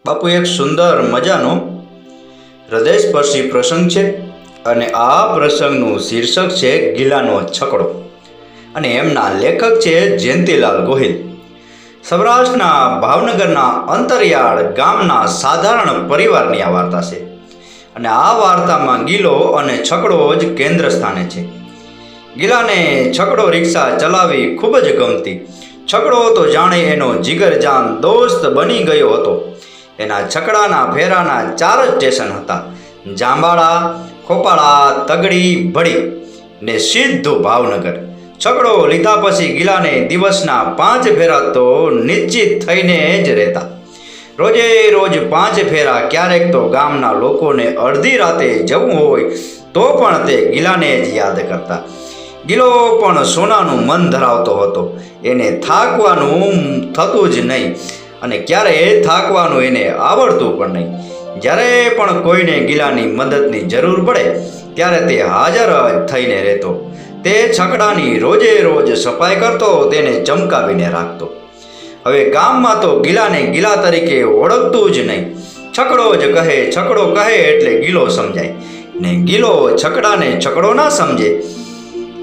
બાપુ એક સુંદર મજાનો હૃદયસ્પર્શી પ્રસંગ છે અને આ પ્રસંગનું શીર્ષક છે ગિલાનો છકડો અને એમના લેખક છે જયંતીલાલ ગોહિલ. સૌરાષ્ટ્રના ભાવનગરના અંતરિયાળ ગામના સાધારણ પરિવારની આ વાર્તા છે અને આ વાર્તામાં ગિલો અને છકડો જ કેન્દ્ર સ્થાને છે. ગિલાને છકડો રિક્ષા ચલાવી ખૂબ જ ગમતી. છકડો તો જાણે એનો જીગરજાન દોસ્ત બની ગયો હતો. એના છકડાના ફેરાના 4 જ સ્ટેશન હતા: જાંબાળા, ખોપાળા, તગડી, ભડી ને સીધું ભાવનગર. છકડો લીધા પછી ગિલાને દિવસના 5 ફેરા તો નિશ્ચિત થઈને જ રહેતા. રોજે રોજ 5 ફેરા. ક્યારેક તો ગામના લોકોને અડધી રાતે જવું હોય તો પણ તે ગિલાને જ યાદ કરતા. ગિલો પણ સોનાનું મન ધરાવતો હતો. એને થાકવાનું થતું જ નહીં અને ક્યારેય થાકવાનું એને આવડતું પણ નહીં. જ્યારે પણ કોઈને ગિલાની મદદની જરૂર પડે ત્યારે તે હાજર જ થઈને રહેતો. તે છકડાની રોજે રોજ સફાઈ કરતો, તેને ચમકાવીને રાખતો. હવે ગામમાં તો ગિલાને ગિલા તરીકે ઓળખતું જ નહીં. છકડો જ કહે, છકડો કહે એટલે ગિલો સમજાય ને ગિલો છકડાને છકડો ના સમજે.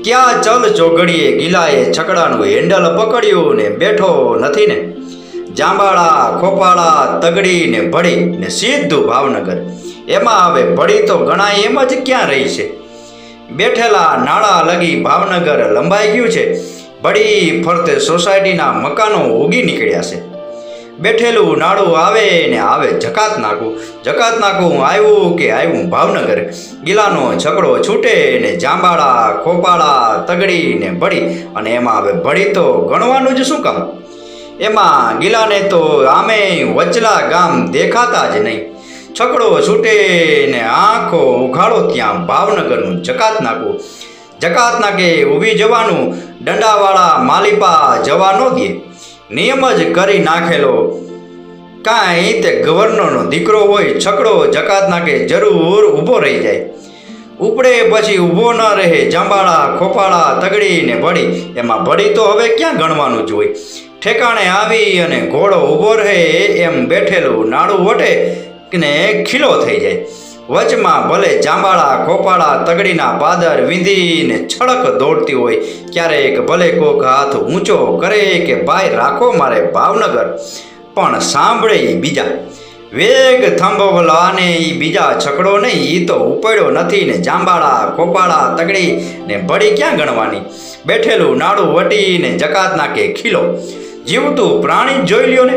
ક્યાં ચલ ચોઘડીએ ગિલાએ છકડાનું હેન્ડલ પકડ્યું ને બેઠો નથી ને. જાંબાળા, ખોપાળા, તગડી ને ભડી ને સીધું ભાવનગર. એમાં હવે ભડી તો ગણાય એમ જ ક્યાં રહી છે. બેઠેલા નાળા લગી ભાવનગર લંબાઈ ગયું છે. ભડી ફરતે સોસાયટીના મકાનો ઉગી નીકળ્યા છે. બેઠેલું નાળું આવે ને આવે જકાત નાખું. જકાત નાખું આવ્યું કે આવ્યું ભાવનગર. ગિલાનો છકડો છૂટે ને જાંબાળા, ખોપાળા, તગડી ને ભડી અને એમાં હવે ભડી તો ગણવાનું જ શું કામ. એમાં ગિલાને તો આમે વચલા ગામ દેખાતા જ નહીં. છકડો છૂટે ને આંખો ઉઘાડો ત્યાં ભાવનગરનું જકાત નાખું. જકાત નાકે ઊભી જવાનું. દંડાવાળા માલિપા જવા ન દે. નિયમ જ કરી નાખેલો. કાંઈ તે ગવર્નરનો દીકરો હોય. છકડો જકાત નાકે જરૂર ઊભો રહી જાય. ઉપડે પછી ઊભો ન રહે. જાંબાળા, ખોપાળા, તગડી ને ભડી. એમાં ભડી તો હવે ક્યાં ગણવાનું જ હોય. ઠેકાણે આવી અને ઘોડો ઊભો રહે એમ બેઠેલું નાળું વટે ને ખીલો થઈ જાય. વચમાં ભલે જાંબાળા, ખોપાળા, તગડીના પાદર વીંધીને છડક દોડતી હોય. ક્યારેક ભલે કોક હાથ ઊંચો કરે કે ભાઈ રાખો મારે ભાવનગર, પણ સાંભળે એ બીજા. વેગ થંભવલાને એ બીજા છકડો નહીં. એ તો ઉપડ્યો નથી ને જાંબાળા, ખોપાળા, તગડી ને ભડી ક્યાં ગણવાની. બેઠેલું નાળું વટીને જકાત નાકે ખીલો. જીવતું પ્રાણી જોઈ લ્યો ને.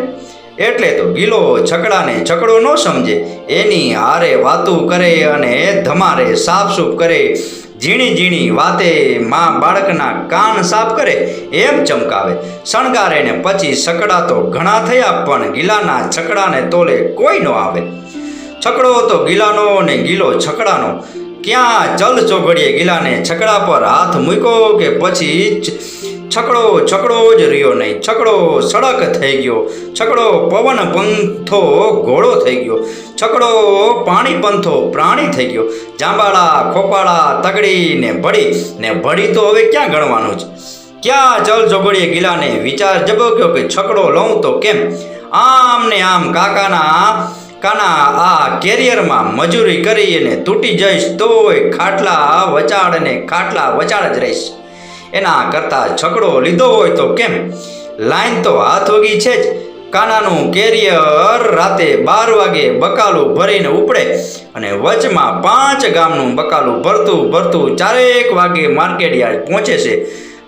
એટલે તો ગિલો છકડાને છકડો ન સમજે. એની હારે વાતું કરે અને ધમારે સાફસૂફ કરે. ઝીણી ઝીણી વાતે માં બાળકના કાન સાફ કરે એમ ચમકાવે, શણગારે ને પછી છકડા તો ઘણા થયા પણ ગિલાના છકડાને તોલે કોઈ ન આવે. છકડો તો ગિલાનો ને ગિલો છકડાનો. ક્યાં ચલ ચોઘડીએ ગિલાને છકડા પર હાથ મૂક્યો કે પછી છકડો છકડો જ રહ્યો નહીં. છકડો સડક થઈ ગયો. છકડો પવન પંથો ઘોડો થઈ ગયો. છકડો પાણી પંથો પ્રાણી થઈ ગયો. જાંબાળા, ખોપાળા, તગડી ને ભડી તો હવે ક્યાં ગણવાનું છે. ક્યાં ચલ ચોઘડીએ ગિલાને વિચાર જબક્યો કે છકડો લઉં તો કેમ. આમ ને આમ કાના આ કેરિયરમાં મજૂરી કરી અને તૂટી જઈશ તોય ખાટલા વચાડ જ રહીશ. એના કરતાં છકડો લીધો હોય તો કેમ. લાઈન તો હાથ વગી છે જ. કાનાનું કેરિયર રાતે 12 વાગે બકાલું ભરીને ઉપડે અને વચમાં 5 ગામનું બકાલું ભરતું 4 વાગે માર્કેટ યાર્ડ પહોંચે છે.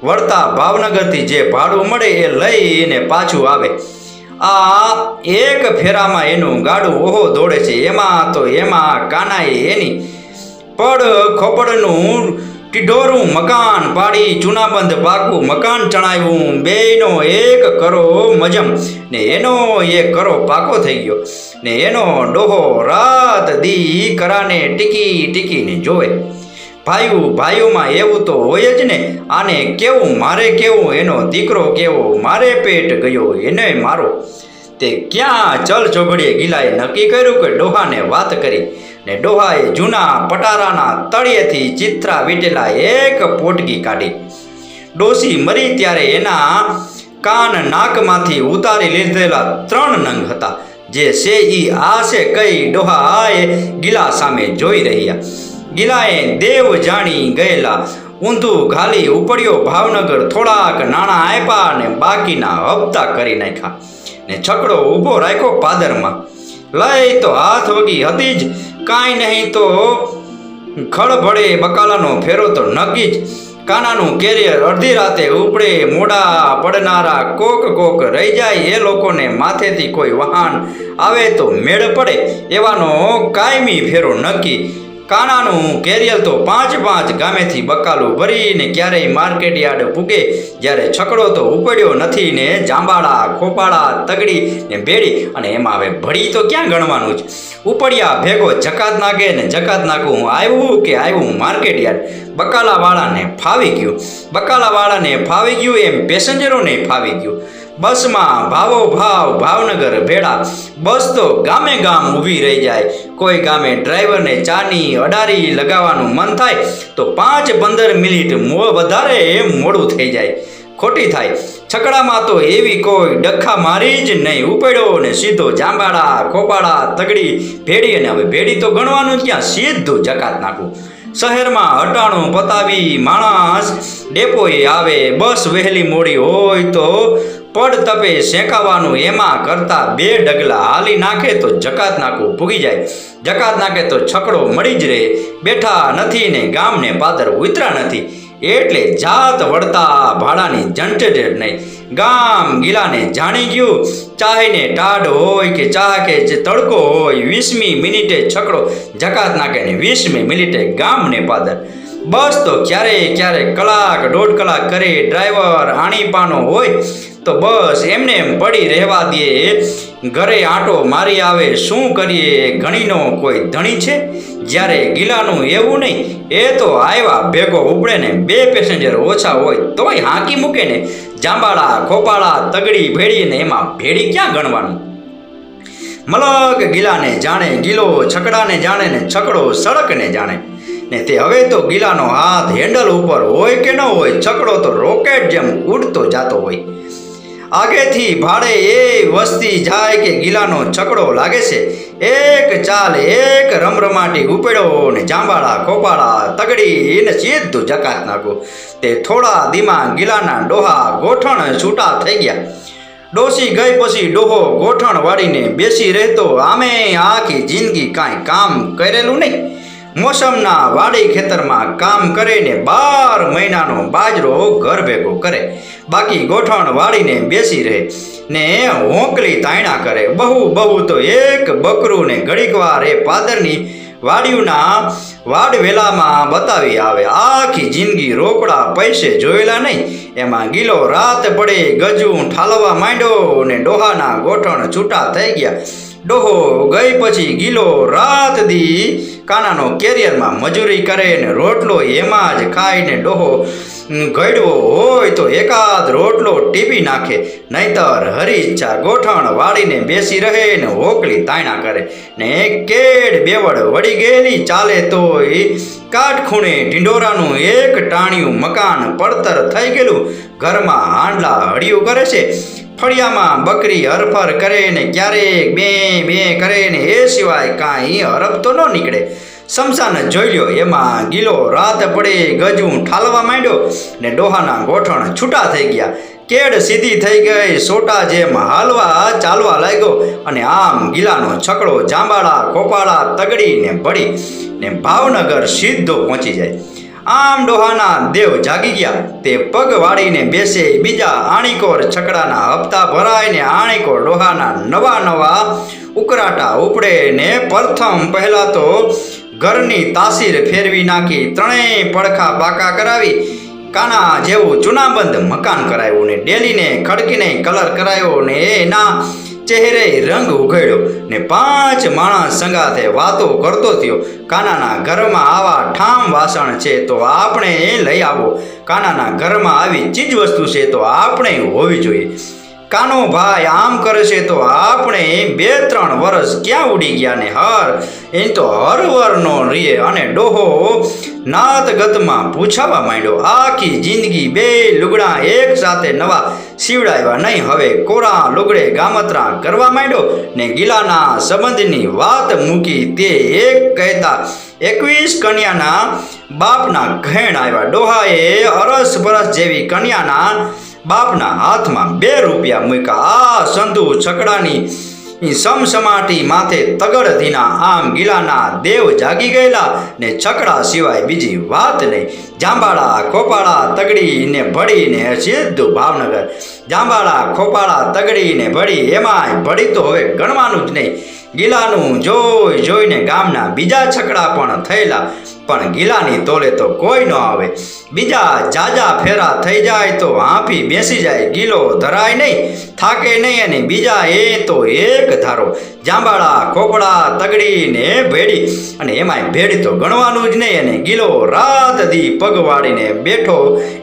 વળતા ભાવનગરથી જે ભાડું મળે એ લઈને પાછું આવે. આ એક ફેરામાં એનું ગાડું ઓહો દોડે છે. એમાં કાનાએ એની પડ ખોપડનું ટીઢોરું મકાન પાડી ચૂનાબંધ પાકું મકાન ચણાવ્યું. બેયનો 1 કરો મજમ ને એનો 1 કરો પાકો થઈ ગયો ને એનો ડોહો રાત દી કરાને ટીકીને જોવે. ભાઈઓમાં એવું તો હોય જ ને. આને કેવું મારે કેવું, એનો દીકરો કેવો મારે પેટ ગયો એને મારો. તે ક્યાં ચલ ચોઘડીએ ગિલાએ નક્કી કર્યું કે ડોહાને વાત કરી ને ડોહાએ જૂના પટારાના તળિયેથી ચિત્રા વીટેલા 1 પોટકી કાઢી. ડોસી મરી ત્યારે એના કાન નાકમાંથી ઉતારી લીધેલા 3 નંગ હતા. જે છે ઈ આ છે કઈ ડોહાએ ગિલા સામે જોઈ રહ્યા. ગિલાએ દેવ જાણી ગયેલા ઊંધું ઘાલી ઉપડ્યો ભાવનગર. થોડાક નાણાં આપ્યા ને બાકીના હપ્તા કરી નાખ્યા ને છકડો ઊભો રાખ્યો પાદરમાં. લઈ તો હાથ વગી હતી જ, કાંઈ નહીં તો ખળભળે બકાલાનો ફેરો તો નક્કી જ. કાનાનું કેરિયર અડધી રાતે ઉપડે, મોડા પડનારા કોક રહી જાય. એ લોકોને માથેથી કોઈ વાહન આવે તો મેળ પડે એવાનો કાયમી ફેરો નક્કી. કાનાનું કેરિયર તો 5 ગામેથી બકાલું ભરીને ક્યારેય માર્કેટ યાર્ડ પૂગે, જ્યારે છકડો તો ઉપડ્યો નથી ને જાંબાળા, ખોપાળા, તગડી ને ભેડી, અને એમાં હવે ભળી તો ક્યાં ગણવાનું જ. ઉપડ્યા ભેગો જકાત નાખે ને જકાત નાખું આવ્યું માર્કેટ યાર્ડ. બકાલાવાળાને ફાવી ગયું એમ પેસેન્જરોને ફાવી ગયું. બસમાં ભાવ ભાવનગર ભેડા. બસ તો ગામે ગામ ઊભી રહી જાય. કોઈ ગામે ડ્રાઈવરને ચાની અડારી લગાવવાનું મન થાય તો 5-15 મિનિટ વધારે મોડું થઈ જાય, ખોટી થાય. છકડામાં તો એવી કોઈ ડખા મારી જ નહીં. ઉપડ્યો ને સીધો જાંબાળા, ખોપાળા, તગડી, ભેડી, અને હવે ભેડી તો ગણવાનું ક્યાં, સીધું જકાત નાખું. શહેરમાં હટાણું પતાવી માણસ ડેપોએ આવે. બસ વહેલી મોડી હોય તો પડ તપે શેકાવાનું, એમાં કરતા 2 ડગલા હાલી નાખે તો જકાત નાખું ભૂગી જાય. જકાત નાખે તો છકડો મળી જ રહે. બેઠા નથી ને ગામને પાદર ઉતરા નથી, એટલે જાત વળતા ભાડાની ઝંઝટ નહીં. ગામ ગિલાને જાણી ગયું. ચાહીને ટાઢ હોય કે ચાહ કે જે તડકો હોય, 20મી મિનિટે છકડો જકાત નાખે ને 20મી મિનિટે ગામને પાદર. બસ તો ક્યારેક કલાક 1.5 કલાક કરે. ડ્રાઈવર આણીપાનો હોય તો બસ એમને એમ પડી રહેવા દે. ઘરે આંટો મારી આવે. શું કરીએ, ઘણીનો કોઈ ધણી છે. જ્યારે ગિલાનું એવું નહીં, એ તો આવ્યા ભેગો ઉપડે ને 2 પેસેન્જર ઓછા હોય તોય હાંકી મૂકે ને. જાંબાળા, ખોપાળા, તગડી, ભેડી, ને એમાં ભેડી ક્યાં ગણવાનું. મલક ગિલાને જાણે, ગિલો છકડાને જાણે, ને છકડો સડકને જાણે. ને તે હવે તો ગિલાનો હાથ હેન્ડલ ઉપર હોય કે ન હોય, છકડો તો રોકેટ જેમ ઉડતો જાતો હોય. આગેથી ભાડે એ વસ્તી જાય કે ગિલાનો છકડો લાગે છે. એક ચાલ, એક રમરમાટી ઉપડ્યો ને જાંબાળા, ખોપાળા, તગડી ને સીધું જકાત નાખું. તે થોડા ધીમા ગિલાના ડોહા ગોઠણ છૂટા થઈ ગયા. ડોસી ગઈ પછી ડોહો ગોઠણ વાળીને બેસી રહેતો. આમે આખી જિંદગી કાંઈ કામ કરેલું નહીં. મોસમના વાડી ખેતરમાં કામ કરે ને 12 મહિનાનો બાજરો ઘર ભેગો કરે. બાકી ગોઠણ વાળીને બેસી રહે ને હોંકલી તાયણા કરે. બહુ તો એક બકરું ને ઘડીક વાર એ પાદરની વાડીઓના વાડવેલામાં બતાવી આવે. આખી જિંદગી રોકડા પૈસે જોયેલા નહીં. એમાં ગિલો રાત પડે ગજું ઠાલવા માંડ્યો ને ડોહાના ગોઠણ છૂટા થઈ ગયા. ડોહો ગઈ પછી ગિલો રાત દી કાનાનો કેરિયરમાં મજૂરી કરે ને રોટલો એમાં જ ખાઈને ડોહો ગળવો હોય તો એકાદ રોટલો ટીપી નાખે. નહીતર હરી ઈચ્છા ગોઠણ વાળીને બેસી રહે ને હોકલી તાયણા કરે. ને કેડ બેવડ વળી ગયેલી ચાલે તોય કાટખૂણે ઢીંડોરાનું એક ટાણિયું મકાન પડતર થઈ ગયેલું. ઘરમાં હાંડલા હળિયું કરે છે. ફળિયામાં બકરી હરફર કરે ને ક્યારેક બે કરે ને એ સિવાય કાંઈ હરફ તો ન નીકળે. શમશાન જોઈ લ્યો. એમાં ગિલો રાત પડે ગજું ઠાલવા માંડ્યો ને ડોહાના ગોઠણ છૂટા થઈ ગયા. કેડ સીધી થઈ ગઈ. સોટા જેમ હાલવા ચાલવા લાગ્યો. અને આમ ગિલાનો છકડો જાંબાળા, ખોપાળા, તગડી ને ભળી ને ભાવનગર સીધો પહોંચી જાય. આમ ડોહાના દેવ જાગી ગયા. તે પગ વાળીને બેસે. બીજા આણીકોર છકડાના હપ્તા ભરાય ને આણીકોર ડોહાના નવા ઉકરાટા ઉપડે ને પ્રથમ પહેલા તો ઘરની તાસીર ફેરવી નાખી. 3 પડખા પાકા કરાવી. કાના જેવું ચૂનાબંધ મકાન કરાવ્યું ને ડેલીને ખડકીને કલર કરાયો ને એના ચહેરે રંગ ઉઘાડ્યો ને 5 માણસ સંગાથે વાતો કરતો થયો. કાનાના ઘરમાં આવા ઠામ વાસણ છે તો આપણે લઈ આવો. કાનાના ઘરમાં આવી ચીજ વસ્તુ છે તો આપણે હોવી જોઈએ. કાનો ભાઈ આમ કરે છે તો આપણે 2-3 વર્ષ ક્યાં ઉડી ગયા ને એ તો હરવરનો રીએ. અને ડોહો નાત ગતમાં પૂછાવા માંડ્યો. આખી જિંદગી 2 લુગડા એક સાથે નવા સીવડાવ્યા નહીં. હવે કોરા લુગડે ગામત્રા કરવા માંડ્યો ને ગિલાના સંબંધની વાત મૂકી. તે એક કહેતા 21 કન્યાના બાપના ઘેણ આવ્યા. ડોહાએ અરસ બરસ જેવી કન્યાના બાપના હાથમાં 2 રૂપિયા મૂક્યા. આ સંધુ છકડાની સમસમાટી માથે તગડ ધીના. આમ ગિલાના દેવ જાગી ગયેલા ને છકડા સિવાય બીજી વાત નહીં. જાંબાળા ખોપાળા તગડીને ભળીને સીધું ભાવનગર. જાંબાળા ખોપાળા તગડીને ભળી, એમાંય ભળી તો હવે ગણવાનું જ નહીં. ગિલાનું જોઈ જોઈને ગામના બીજા છકડા પણ થયેલા, પણ ગિલાની તોલે તો કોઈ ન આવે. બીજા જાજા ફેરા થઈ જાય તો હાંફી બેસી જાય. ગિલો ધરાય નહીં, થાકે નહીં, અને બીજા એ તો એક ધારો. જાંબાળા ખોપડા તગડીને ભેડી, અને એમાંય ભેડી તો ગણવાનું જ નહીં. અને ગિલો રાત દી પગ વાળીને બેઠો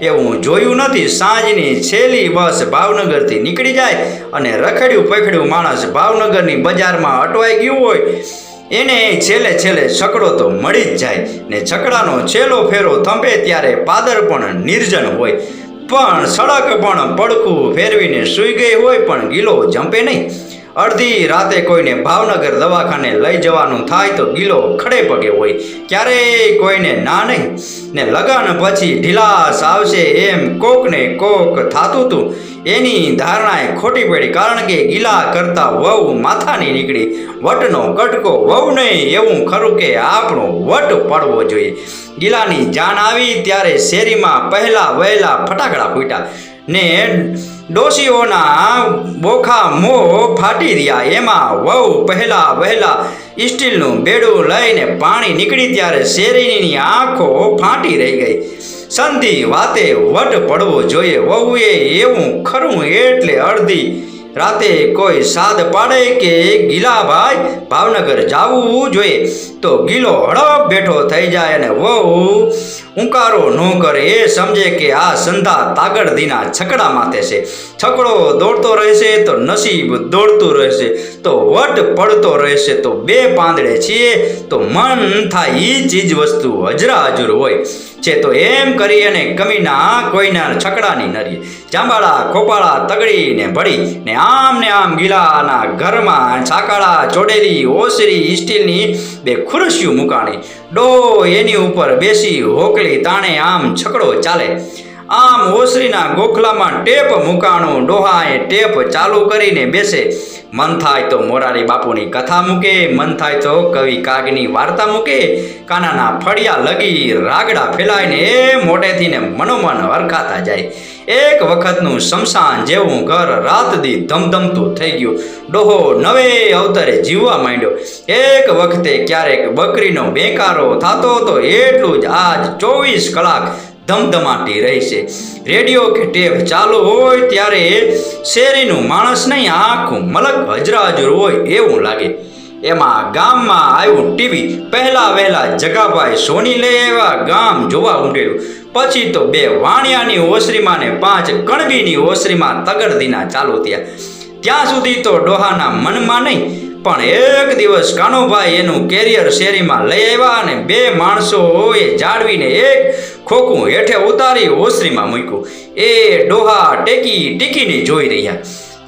એવું જોયું નથી. સાંજની છેલ્લી બસ ભાવનગરથી નીકળી જાય અને રખડ્યું પખડ્યું માણસ ભાવનગરની બજારમાં અટવાઈ ગયું હોય એને છેલ્લે છકડો તો મળી જ જાય. ને છકડાનો છેલ્લો ફેરો થંભે ત્યારે પાદર પણ નિર્જન હોય, પણ સડક પણ પડખું ફેરવીને સૂઈ ગઈ હોય, પણ ગિલો જંપે નહીં. અડધી રાતે કોઈને ભાવનગર દવાખાને લઈ જવાનું થાય તો ગિલો ખડે પગે હોય. ક્યારેય કોઈને ના નહીં. ને લગન પછી ઢીલાસ આવશે એમ કોકને કોક થાતું હતું. એની ધારણાએ ખોટી પડી, કારણ કે ગિલા કરતા વહુ માથાની નીકળી. વટનો કટકો વહુ નહીં, એવું ખરું કે આપણો વટ પડવો જોઈએ. ગિલાની જાન આવી ત્યારે શેરીમાં પહેલા વહેલા ફટાકડા ફૂટ્યા ને ડોશીઓના બોખા મોં ફાટી રહ્યા. એમાં વહુ પહેલા વહેલા સ્ટીલનું બેડું લઈને પાણી નીકળી ત્યારે શેરીની આંખો ફાટી રહી ગઈ. સંધિ વાતે વટ પડવો જોઈએ. વહુએ એવું ખરું એટલે અડધી રાતે કોઈ સાદ પાડે કે ગિલાભાઈ ભાવનગર જવું જોઈએ તો ગિલો હડપ બેઠો થઈ જાય, અને વહુ ઉંકારો ન કરે. એ સમજે કે આ સંધા તાગડધીના છકડા માથે છે. છકડો દોડતો રહેશે તો નસીબ દોડતું રહેશે, તો વટ પડતો રહેશે. તો 2 પાંદડે છીએ તો મન થાય એ ચીજ વસ્તુ હજરા હજુર હોય છે. તો એમ કરી અને કમીના કોઈના છકડાની નરી. જાંબાળા ખોપાળા તગડીને ભળી ને આમ ગિલાના ઘરમાં છાકાળા ચોડેલી ઓસરી સ્ટીલની 2 ખુરશીઓ મુકાણી. ડો એની ઉપર બેસી હોકલી તાણે આમ છકડો ચાલે. આમ ઓસરીના ગોખલામાં ટેપ મુકાણું. ડોહાએ ટેપ ચાલુ કરીને બેસે. મન થાય તો મોરારી બાપુની કથા મૂકે, મન થાય તો કવિ કાગની વાર્તા મૂકે. કાનાના ફળિયા લગી રાગડા ફેલાઈને એ મોટેથી ને મનોમન હરખાતા જાય. એક વખતનું શમશાન જેવું ઘર રાત દી ધમધમતું થઈ ગયું. ડોહો નવે અવતરે જીવવા માંડ્યો. એક વખતે ક્યારેક બકરીનો બેકારો થતો તો એટલું જ આજ 24 કલાક ધમધમાટી રહેશે. રેડિયો કે ટેપ ચાલુ હોય ત્યારે શેરીનું માણસ નહીં, આખું મલક હજરાહજુર હોય એવું લાગે. એમાં ગામમાં આવ્યું ટીવી. પહેલા વહેલા જગાભાઈ સોની લઈ આવ્યા. ગામ જોવા ઉમટેલું. પછી તો 2 વાણિયાની ઓસરીમાં ને 5 કણબીની ઓસરીમાં તગડધીના ચાલુ થયા. ત્યાં સુધી તો ડોહાના મનમાં નહીં, પણ એક દિવસ કાનુભાઈ એનું કેરિયર શેરીમાં લઈ આવ્યા અને 2 માણસોએ જાળવીને એક ખોખું હેઠે ઉતારી ઓસરીમાં મૂક્યું. એ ડોહા ટીકીને જોઈ રહ્યા.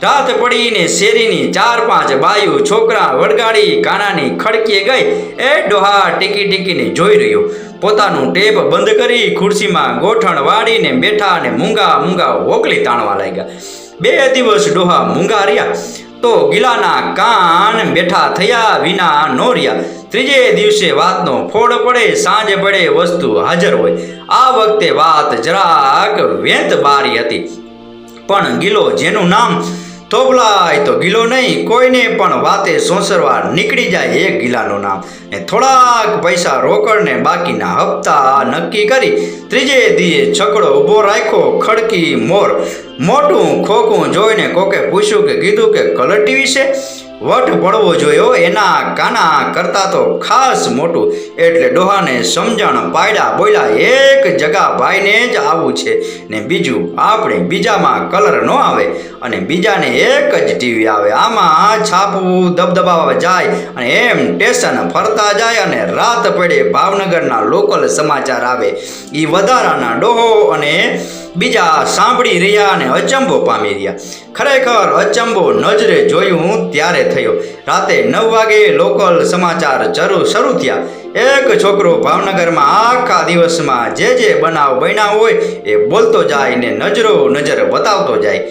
રાત પડીને શેરીની 4-5 બાયું છોકરા વળગાડી કાનાની ખડકીએ ગઈ. એ ડોહા ટીકીને જોઈ રહ્યો. પોતાનું ટેપ બંધ કરી ખુરશીમાં ગોઠણ વાળીને બેઠા અને મૂંગા હોકલી તાણવા લાગ્યા. 2 દિવસ ડોહા મૂંગા રહ્યા તો ગિલાના કાન બેઠા થયા વિના નો રહ્યા. 3જે દિવસે વાતનો ફોડ પડે, સાંજે પડે વસ્તુ હાજર હોય. આ વખતે વાત જરાક વેંત બારી હતી, પણ ગિલો જેનું નામ થોભલાય તો ગિલો નહીં, કોઈને પણ વાતે સોંસરવા નીકળી જાય એ ગિલાનું નામ. ને થોડાક પૈસા રોકડ ને બાકીના હપ્તા નક્કી કરી 3જે દીએ છકડો ઊભો રાખ્યો. ખડકી મોટું ખોખું જોઈને કોકે પૂછ્યું કે કીધું કે કલર ટીવી છે, વટ પડવો જોયો. એના કાના કરતા તો ખાસ મોટું. એટલે ડોહાને સમજણ પાડ્યા, બોલ્યા એક જગા ભાઈને જ આવું છે ને બીજું આપણે બીજામાં કલર ન આવે અને બીજાને એક જ ટીવી આવે. આમાં છાપવું દબદબાવા જાય અને એમ સ્ટેશન ફરતા જાય અને રાત પડે ભાવનગરના લોકલ સમાચાર આવે. એ વધારાના ડોહો અને બીજા સાંભળી રહ્યા અને અચંબો પામી રહ્યા. ખરેખર અચંબો નજરે જોયું ત્યારે થયો. રાતે 9 વાગે લોકલ સમાચાર શરૂ થયા. એક છોકરો ભાવનગરમાં આખા દિવસમાં જે બનાવ બન્યા હોય એ બોલતો જાય ને નજર બતાવતો જાય.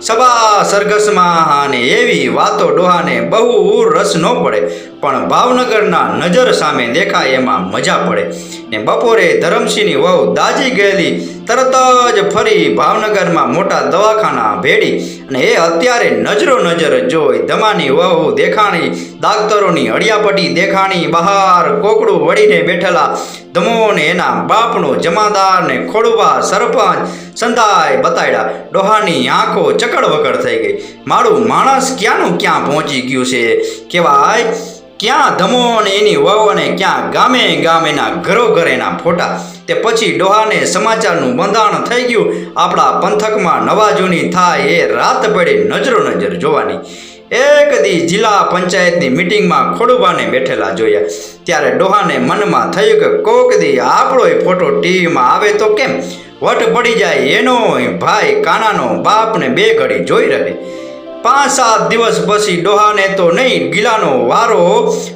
સભા સરઘસમાં અને એવી વાતો ડોહાને બહુ રસ ન પડે, પણ ભાવનગરના નજર સામે દેખાય એમાં મજા પડે. ને બપોરે ધરમસિંહની વહુ દાજી ગયેલી તરત જ ફરી ભાવનગરમાં મોટા દવાખાના ભેડી અને એ અત્યારે નજર જોઈ ધમાની વહુ દેખાણી, ડાક્ટરોની હડિયાપટ્ટી દેખાણી, બહાર કોકડું વળીને બેઠેલા ધમોને એના બાપનો જમાદાર ને ખોડુબા સરપંચ સંધાય બતાડ્યા. ડોહાની આંખો ચકડ વકડ થઈ ગઈ. મારું માણસ ક્યાંનું ક્યાં પહોંચી ગયું છે કહેવાય. ક્યાં ધમો ને એની વહુ અને ક્યાં ગામેના ઘરો એના ફોટા. તે પછી ડોહાને સમાચારનું બંધાણ થઈ ગયું. આપણા પંથકમાં નવા જૂની થાય એ રાત પડે નજર જોવાની. એક દી જિલ્લા પંચાયતની મિટિંગમાં ખોડુબાને બેઠેલા જોયા. ત્યારે ડોહાને મનમાં થયું કે કોક દી આપણોય ફોટો ટીવીમાં આવે તો કેમ? વટ પડી જાય એનો ભાઈ કાનાનો બાપને 2 ઘડી જોઈ રહે. 5-7 દિવસ પછી ડોહાને તો નહીં, ગિલાનો વારો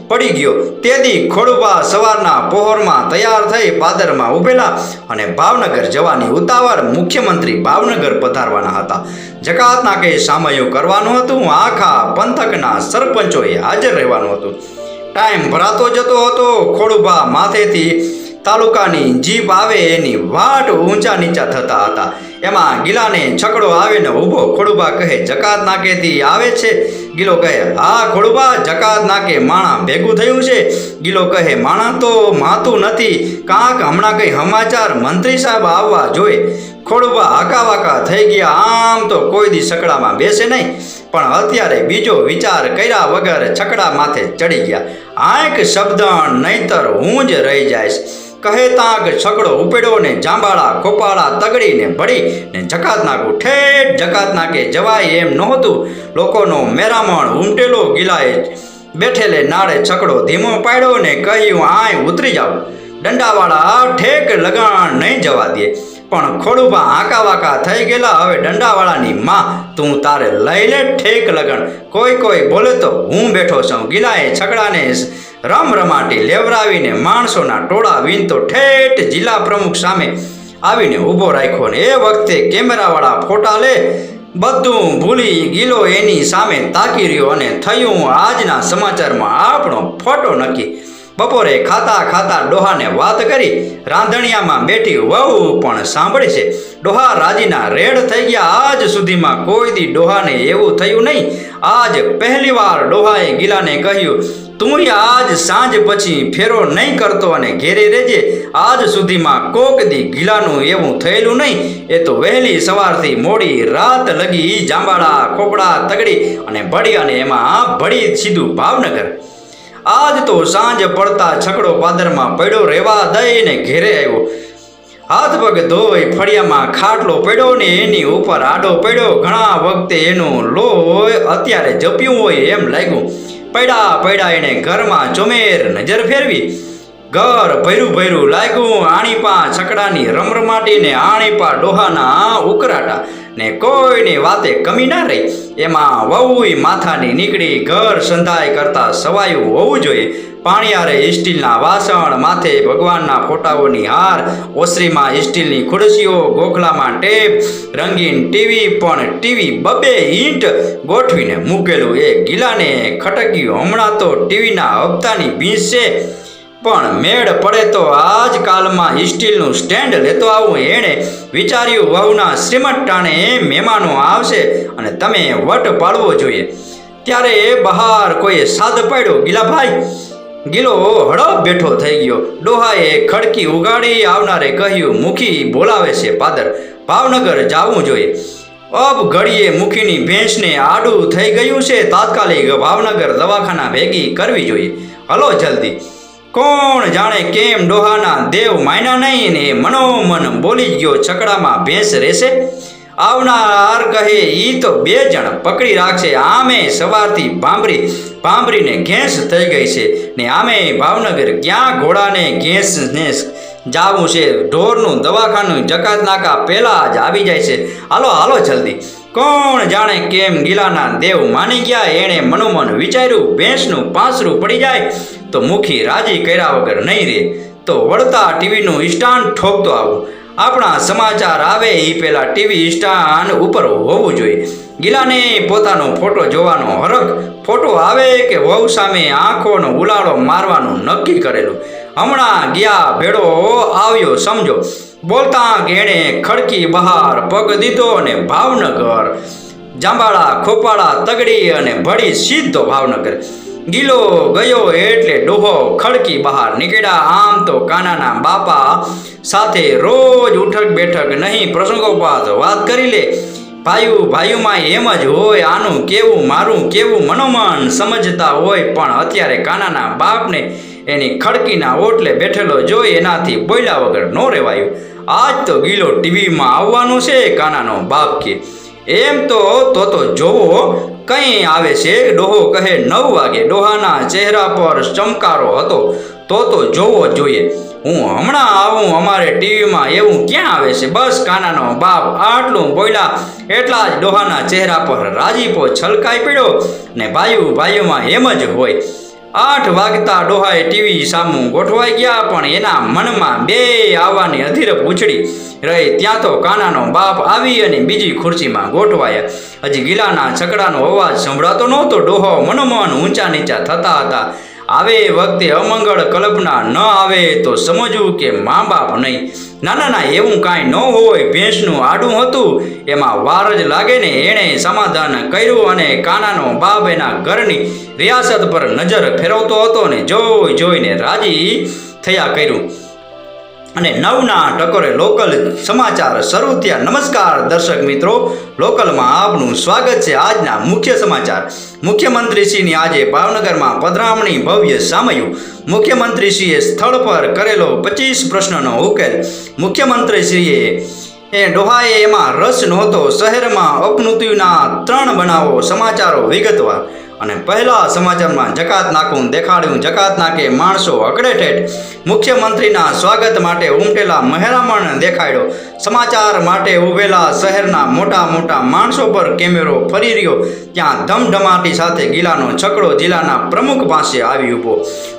પડી ગયો. તેથી ખોડુબા સવારના પહોરમાં તૈયાર થઈ પાદરમાં ઉભેલા અને ભાવનગર જવાની ઉતાવળ. મુખ્યમંત્રી ભાવનગર પધારવાના હતા. જકાત નાકે સામયું કરવાનું હતું. આખા પંથકના સરપંચોએ હાજર રહેવાનું હતું. ટાઈમ ભરાતો જતો હતો. ખોડુબા માથેથી તાલુકાની જીપ આવે એની વાટ ઊંચા નીચા થતા હતા. એમાં ગિલાને છકડો આવે ને ઊભો. ખોડુબા કહે, જકાત નાકેથી આવે છે? ગિલો કહે, હા ખોડુબા, જકાત નાકે માણા ભેગું થયું છે. ગિલો કહે, માણા તો માતું નથી, કાંક હમણાં કઈ સમાચાર મંત્રી સાહેબ આવવા જોઈએ. ખોડુબા હકાવાકા થઈ ગયા. આમ તો કોઈ દી છકડામાં બેસે નહીં, પણ અત્યારે બીજો વિચાર કર્યા વગર છકડા માથે ચડી ગયા. આંક શબ્દણ નહીતર હું જ રહી જઈશ. કહે તાંક છકડો ઉપડ્યો ને જાંબાળા ખોપાળા તગડીને ભળી ને જકાત નાકું ઠેઠ જકાત નાકે જવાય એમ નહોતું. લોકોનો મેરામણ ઉમટેલો. ગિલાએ બેઠેલે નાળે છકડો ધીમો પાડ્યો ને કહ્યું, આય ઉતરી જાઓ, દંડાવાળા ઠેક લગાણ નહીં જવા દે. પણ ખોડુબા આંકાવાકા થઈ ગયેલા. હવે દંડાવાળાની માં, તું તારે લઈ લે ઠેક લગણ. કોઈ બોલે તો હું બેઠો છું. ગિલાએ છકડાને રમાટી લેવરાવીને માણસોના ટોળા વીનતો ઠેઠ જિલ્લા પ્રમુખ સામે આવીને ઊભો રાખ્યો. ને એ વખતે કેમેરાવાળા ફોટા લે બધું ભૂલી ગિલો એની સામે તાકી રહ્યો અને થયું આજના સમાચારમાં આપણો ફોટો નક્કી. બપોરે ખાતા ડોહાને વાત કરી. રાંધણિયામાં બેઠી વહુ પણ સાંભળી છે. ડોહા રાજીના રેડ થઈ ગયા. આજ સુધીમાં કોઈ દી ડોહાને એવું થયું નહીં. આજ પહેલી વાર ડોહાએ ગિલાને કહ્યું, તું આજ સાંજ પછી ફેરો નહીં કરતો અને ઘેરે રહેજે. આજ સુધીમાં કોક દી ગિલાનું એવું થયેલું નહીં. એ તો વહેલી સવારથી મોડી રાત લગી જાંબાળા ખોપડા તગડી અને ભળી અને એમાં ભળી સીધું ભાવનગર. આજ તો સાંજ પડતા છકડો પાદરમાં પડ્યો. રેવા દઈને ઘેરે આવ્યો. હાથ પગ ધોઈ ફળિયામાં ખાટલો પડ્યો ને એની ઉપર આડો પડ્યો. ઘણા વખતે એનું લોહી અત્યારે જપ્યું હોય એમ લાગ્યું. પડ્યા એને ઘરમાં ચોમેર નજર ફેરવી. ઘર ભર્યું લાગ્યું. આણીપા છકડાની રમરમાટી ને આણીપા ડોહાના ઉકરાટા ને કોઈની વાતે કમી ના રહી. એમાં વહુય માથાની નીકળી. ઘર સંધાય કરતા સવાયું હોવું જોઈએ. પાણીયારે સ્ટીલના વાસણ, માથે ભગવાનના ફોટાઓની હાર, ઓસરીમાં સ્ટીલની ખુરશીઓ, ગોખલામાં ટેપ, રંગીન ટીવી. પણ ટીવી 2 ઇંટ ગોઠવીને મૂકેલું. એ ગિલાને ખટક્યું. હમણાં તો ટીવીના હપ્તાની ભીંસ છે, પણ મેળ પડે તો આજકાલમાં સ્ટીલનું સ્ટેન્ડ લેતો આવું. એણે વિચાર્યું, વહુના શ્રીમંત ટાણે મહેમાનો આવશે અને તમે વટ પાડવો જોઈએ. ત્યારે બહાર કોઈએ સાદ પાડ્યો, ગિલાભાઈ. ગિલો હડપ બેઠો થઈ ગયો. ડોહાએ ખડકી ઉગાડી. આવનારે કહ્યું, મુખી બોલાવે છે પાદર, ભાવનગર જવું જોઈએ. અબ ઘડીએ મુખીની ભેંસને આડું થઈ ગયું છે. તાત્કાલિક ભાવનગર દવાખાના ભેગી કરવી જોઈએ. હલો જલ્દી. કોણ જાણે કેમ ડોહાના દેવ માયના નહીં ને મનોમન બોલી ગયો, છકડામાં ભેંસ રહેશે. આવનાર કહે, ઈ તો 2 જણ પકડી રાખશે. આમે સવારથી ભાંભરીને ઘેંસ થઈ ગઈ છે ને આમે ભાવનગર ક્યાં ઘોડાને ઘેંસને જાવું છે, ઢોરનું દવાખાનું જકાત નાકા પહેલાં જ આવી જાય છે. હાલો હાલો જલ્દી. કોણ જાણે કેમ ગિલાના દેવ માની ગયા. એણે મનોમન વિચાર્યું, ભેંસનું પાંસરું પડી જાય તો મુખી રાજી કર્યા વગર નહીં રહે, તો વળતા ટીવીનું સ્ટાન્ડ ઠોકતો આવું. આપણા સમાચાર આવે એ પહેલાં ટીવી સ્ટાન્ડ ઉપર હોવું જોઈએ. ગિલાને પોતાનો ફોટો જોવાનો હરખ. ફોટો આવે કે વહુ સામે આંખોનો ઉલાળો મારવાનું નક્કી કરેલું. હમણાં ગયા ભેડો આવ્યો સમજો. બોલતા એણે ખડકી બહાર પગ દીધો અને ભાવનગર, જાંબાળા ખોપાળા તગડી અને ભળી સીધો ભાવનગર. ગિલો ગયો એટલે ડોહો ખડકી બહાર નીકળ્યા. આમ તો કાનાના બાપા સાથે રોજ ઉઠક બેઠક નહીં પ્રસંગોપાત વાત કરી લે. ભાઈઓમાં એમ જ હોય, આનું કેવું મારું કેવું મનોમન સમજતા હોય. પણ અત્યારે કાનાના બાપને એની ખડકીના ઓટલે બેઠેલો જોઈ એનાથી બોલ્યા વગર ન રહેવાયું. આજ તો ગિલો ટીવીમાં આવવાનું છે. કાનાનો બાપ કે એમ તો જોવો કંઈ આવે છે. ડોહો કહે 9 વાગે. ડોહાના ચહેરા પર ચમકારો હતો. તો જોવો જોઈએ. હું હમણાં આવું, અમારે ટીવીમાં એવું ક્યાં આવે છે. બસ કાનાનો બાપ આટલું બોલ્યા એટલા જ ડોહાના ચહેરા પર રાજીપો છલકાઈ પડ્યો. ને ભાઈઓમાં એમ જ હોય. 8 વાગતા ડોહાએ ટીવી સામું ગોઠવાઈ ગયા. પણ એના મનમાં બે આવવાની અધીરપ ઉછળી રહી. ત્યાં તો કાનાનો બાપ આવી અને બીજી ખુરશીમાં ગોઠવાયા. હજી ગિલાના છકડાનો અવાજ સંભળાતો નહોતો. ડોહો મનોમન ઊંચા નીચા થતા હતા. આવે વખતે અમંગળ કલ્પના ન આવે તો સમજવું કે મા બાપ નહીં. ના એવું કાંઈ ન હોય. ભેંસનું આડું હતું એમાં વાર જ લાગે ને. એણે સમાધાન કર્યું અને કાનાનો બાપ એના ઘરની રિયાસત પર નજર ફેરવતો હતો ને જોઈને રાજી થયા કર્યું. અને 9ના ટકોરે લોકલ સમાચાર શરૂ થયા. નમસ્કાર દર્શક મિત્રો, લોકલમાં આપનું સ્વાગત છે. આજના મુખ્ય સમાચાર. મુખ્યમંત્રીશ્રીની આજે ભાવનગરમાં પધરામણી ભવ્ય સામયું. મુખ્યમંત્રીશ્રીએ સ્થળ પર કરેલો 25 પ્રશ્નનો ઉકેલ. મુખ્યમંત્રીશ્રીએ ડોહાએ એમાં રસ નહોતો. શહેરમાં અપમૃત્યુના 3 બનાવો. સમાચારો વિગતવાર. અને પહેલા સમાચારમાં જકાત નાકું દેખાડ્યું. જકાત નાકે માણસો અકડે ઠેઠ. મુખ્યમંત્રીના સ્વાગત માટે ઉમટેલા મહેરામણ દેખાડ્યો. સમાચાર માટે ઉભેલા શહેરના મોટા માણસો પર કેમેરો ફરી રહ્યો. ત્યાં ધમધમાટી સાથે ગિલાનો છકડો જિલ્લાના પ્રમુખ પાસે આવી ઊભો.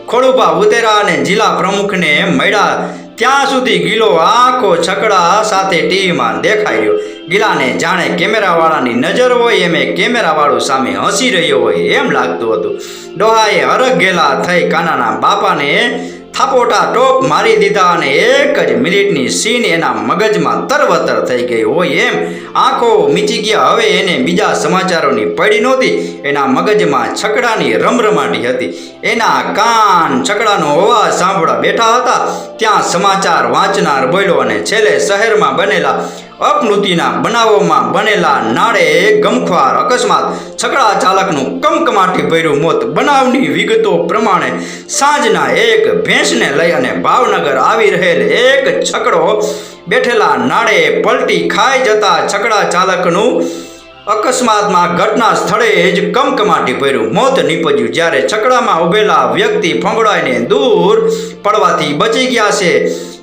ખોડુભા ઉતર્યા અને જિલ્લા પ્રમુખને મળ્યા. ત્યાં સુધી ગિલો આખો છકડા સાથે ટીવીમાં દેખાઈ રહ્યો. ગિલાને જાણે કેમેરાવાળાની નજર હોય એમ કેમેરાવાળું સામે હસી રહ્યો હોય એમ લાગતું હતું. ડોહાએ હરખ ગેલા થઈ કાનાના બાપાને થાપોટા ટોપ મારી દીધા અને એક જ મિનિટની સીન એના મગજમાં તરવતર થઈ ગઈ હોય એમ આંખો મીચી ગયા. હવે એને બીજા સમાચારોની પડી નહોતી. એના મગજમાં છકડાની રમરમાટી હતી. એના કાન છકડાનો અવાજ સાંભળવા બેઠા હતા. ત્યાં સમાચાર વાંચનાર બોલ્યો અને છેલ્લે શહેરમાં બનેલા અપમૃત્યુના બનાવોમાં બનેલા નાળે ગમખ્વાર અકસ્માત. છકડા ચાલકનું કમકમાટી ભર્યું મોત. બનાવની વિગતો પ્રમાણે સાંજના એક ભેંસને લઈ અને ભાવનગર આવી રહેલ એક છકડો બેઠેલા નાળે પલટી ખાઈ જતા છકડા ચાલકનું અકસ્માતમાં ઘટના સ્થળે જ કમકમાટી ભર્યું મોત નીપજ્યું. જ્યારે છકડામાં ઉભેલા વ્યક્તિ ફંગોળાઈને દૂર પડવાથી બચી ગયા છે,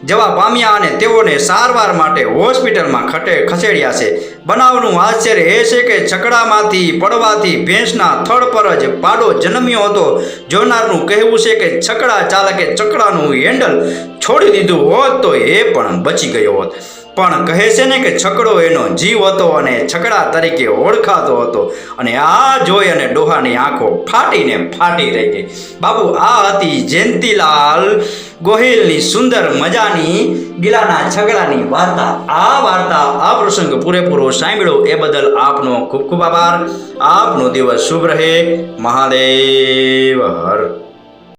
જવા પામ્યા અને તેઓને સારવાર માટે હોસ્પિટલમાં ખસેડ્યા છે. બનાવનું આશ્ચર્ય એ છે કે છકડામાંથી પડવાથી ભેંસના થડ પર જ પાડો જન્મ્યો હતો. જોનારનું કહેવું છે કે છકડા ચાલકે છકડાનું હેન્ડલ છોડી દીધું હોત તો એ પણ બચી ગયો હોત. પણ કહે છે ને કે છકડો એનો જીવ હતો અને છકડા તરીકે ઓળખાતો હતો. અને આ જોઈ અને ડોહાની આંખો ફાટી રહી ગઈ. બાપુ, આ હતી જયંતીલાલ ગોહિલની સુંદર મજાની ગિલાના છકડાની વાર્તા. આ પ્રસંગ પૂરેપૂરો સાંભળ્યો એ બદલ આપનો ખૂબ ખૂબ આભાર. આપનો દિવસ શુભ રહે. મહાદેવ હર.